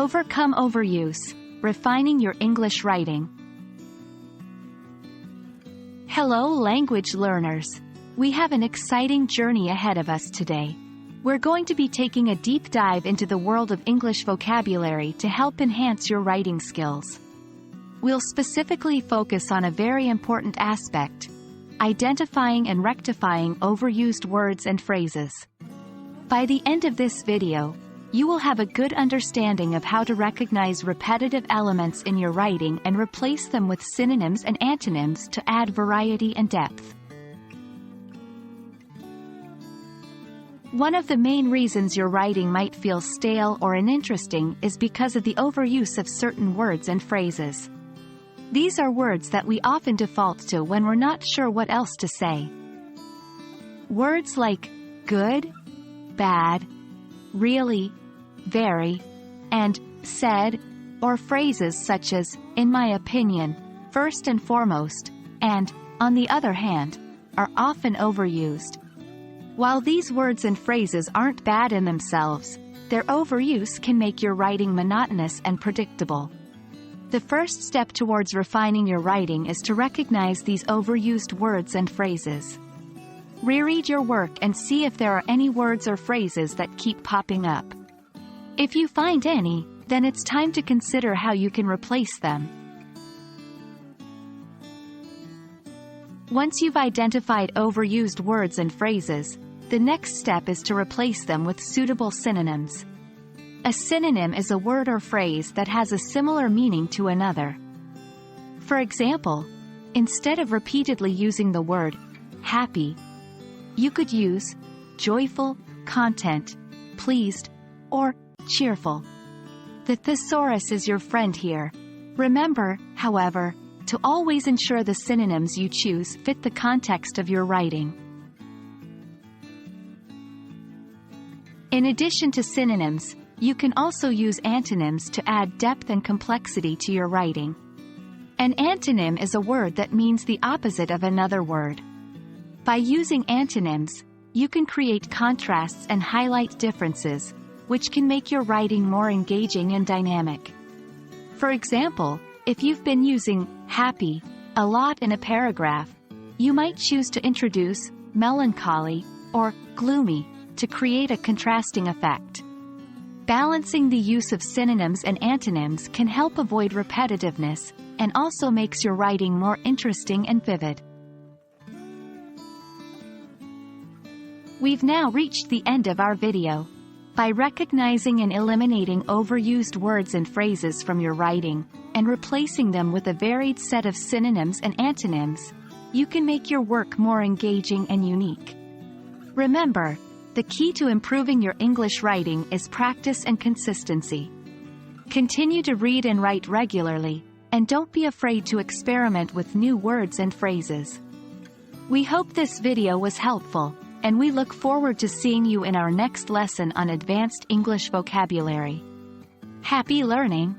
Overcome overuse, refining your English writing. Hello language learners. We have an exciting journey ahead of us today. We're going to be taking a deep dive into the world of English vocabulary to help enhance your writing skills. We'll specifically focus on a very important aspect: identifying and rectifying overused words and phrases. By the end of this video, you will have a good understanding of how to recognize repetitive elements in your writing and replace them with synonyms and antonyms to add variety and depth. One of the main reasons your writing might feel stale or uninteresting is because of the overuse of certain words and phrases. These are words that we often default to when we're not sure what else to say. Words like good, bad, really, very, and said, or phrases such as, in my opinion, first and foremost, and, on the other hand, are often overused. While these words and phrases aren't bad in themselves, their overuse can make your writing monotonous and predictable. The first step towards refining your writing is to recognize these overused words and phrases. Reread your work and see if there are any words or phrases that keep popping up. If you find any, then it's time to consider how you can replace them. Once you've identified overused words and phrases, the next step is to replace them with suitable synonyms. A synonym is a word or phrase that has a similar meaning to another. For example, instead of repeatedly using the word happy, you could use joyful, content, pleased, or cheerful. The thesaurus is your friend here. Remember, however, to always ensure the synonyms you choose fit the context of your writing. In addition to synonyms, you can also use antonyms to add depth and complexity to your writing. An antonym is a word that means the opposite of another word. By using antonyms, you can create contrasts and highlight differences, which can make your writing more engaging and dynamic. For example, if you've been using happy a lot in a paragraph, you might choose to introduce melancholy or gloomy to create a contrasting effect. Balancing the use of synonyms and antonyms can help avoid repetitiveness and also makes your writing more interesting and vivid. We've now reached the end of our video. By recognizing and eliminating overused words and phrases from your writing, and replacing them with a varied set of synonyms and antonyms, you can make your work more engaging and unique. Remember, the key to improving your English writing is practice and consistency. Continue to read and write regularly, and don't be afraid to experiment with new words and phrases. We hope this video was helpful, and we look forward to seeing you in our next lesson on advanced English vocabulary. Happy learning!